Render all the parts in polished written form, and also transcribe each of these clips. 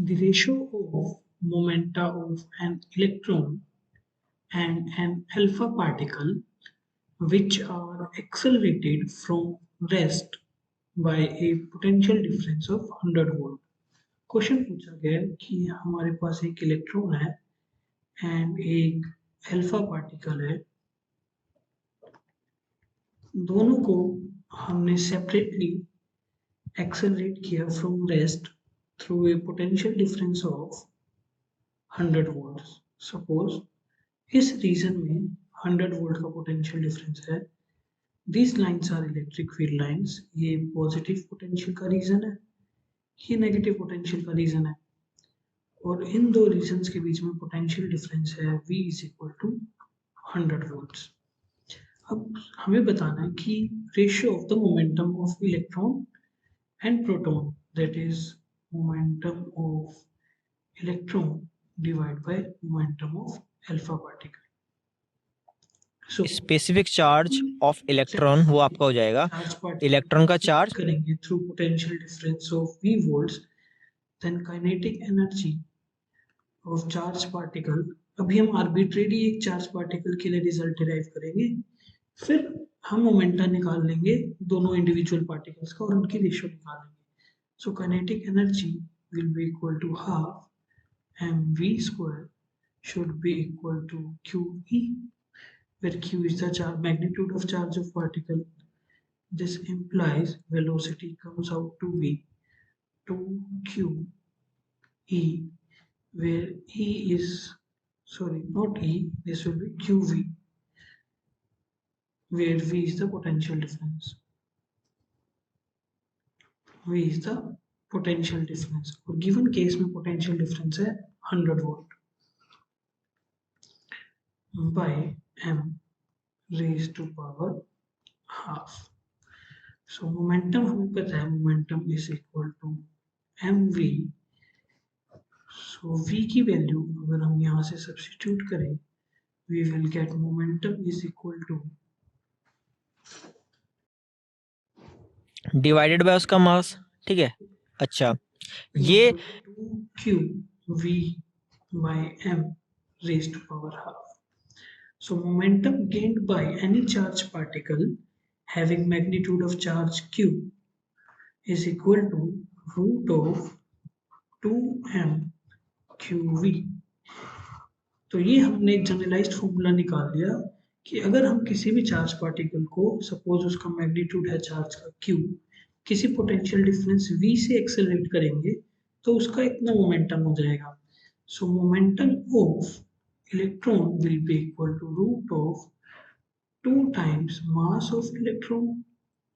The ratio of momenta of an electron and an alpha particle which are accelerated from rest by a potential difference of 100 volt. Question पूछा गया कि हमारे पास एक electron है and एक alpha particle है, दोनों को हमने सेपरेटली एक्सेलरेट किया from rest through a potential difference of 100 volt. Suppose इस रीजन में 100 वोल्ट का पोटेंशियल डिफरेंस है. These lines are electric field lines. ये पॉजिटिव पोटेंशियल का रीजन है, ये नेगेटिव पोटेंशियल का रीजन है, और इन दो रीजन्स के बीच में पोटेंशियल डिफरेंस है V is equal to 100 volts. अब हमें बताना है कि ratio of the momentum of electron and proton, that is momentum of electron divide by momentum of alpha particle. Specific charge of electron वो आपका हो जाएगा इलेक्ट्रॉन का चार्ज करेंगे through potential difference of V volts, then kinetic energy of charge particle. अभी हम arbitrary एक charge particle के लिए रिजल्ट डिराइव करेंगे, फिर हम मोमेंटम निकाल लेंगे दोनों इंडिविजुअल पार्टिकल्स का और उनकी रेशियो निकाल लेंगे. So kinetic energy will be equal to half mv square should be equal to QE, where Q is the magnitude of charge of particle. This implies velocity comes out to be 2QE, where E is, sorry, not E, this will be QV, where V is the potential difference. V is the potential difference. और given case में potential difference है 100 volt by m raised to power half. So momentum हमें पता है, momentum is equal to mv. So v की value अगर हम यहाँ से सब्स्टिट्यूट करें, we will get momentum is equal to divided by उसका मास. ठीक है. अच्छा, ये 2q v by m raised to power half. So momentum gained by any charged particle having magnitude of charge q is equal to root of 2m qv. तो ये हमने एक generalised formula निकाल लिया कि अगर हम किसी भी चार्ज पार्टिकल को, सपोज उसका मैग्नीट्यूड है चार्ज का q, किसी पोटेंशियल डिफरेंस v से एक्सेलरेट करेंगे तो उसका इतना मोमेंटम हो जाएगा. सो momentum of electron will be equal to root of 2 times mass of electron,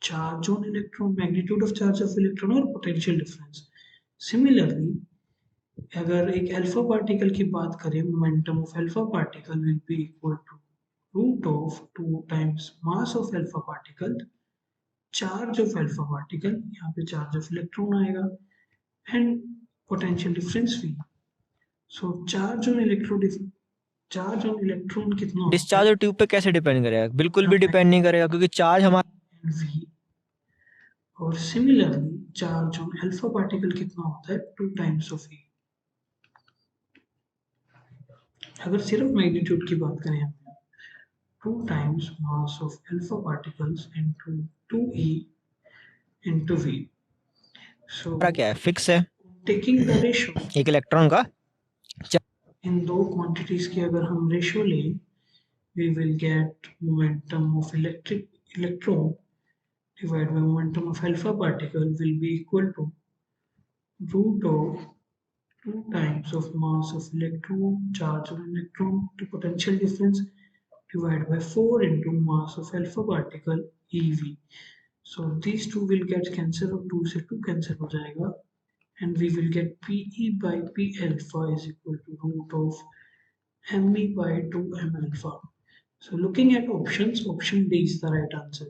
charge on electron, magnitude of charge of electron और potential difference. Similarly, अगर एक अल्फा पार्टिकल की बात करें, momentum of alpha particle will be equal to root of 2 times mass of alpha particle, charge of alpha particle, यहाँ पे charge of electron आएगा, and potential difference V. So charge on electron कितना discharge और tube पे कैसे depend करेगा? बिल्कुल भी डिपेंड नहीं करेगा, क्योंकि चार्ज हमारा V. और similarly charge on alpha particle कितना होता है? 2 टाइम्स ऑफ E. अगर सिर्फ मैग्नीट्यूड की बात करें हम, 2 times mass of alpha particles into 2E into V. सो क्या है? फिक्स है. टेकिंग द रेशियो एक इलेक्ट्रॉन का इन दो क्वांटिटीज की अगर हम रेशियो लें, we will get momentum of electron divided by momentum of alpha particle will be equal to root of 2 times of mass of electron, charge on electron to potential difference divided by 4 into mass of alpha particle eV. So these two will get cancel और 2 से 2 cancel हो जाएगा, and we will get PE by P alpha is equal to root of ME by 2M alpha. So looking at options, option D is the right answer.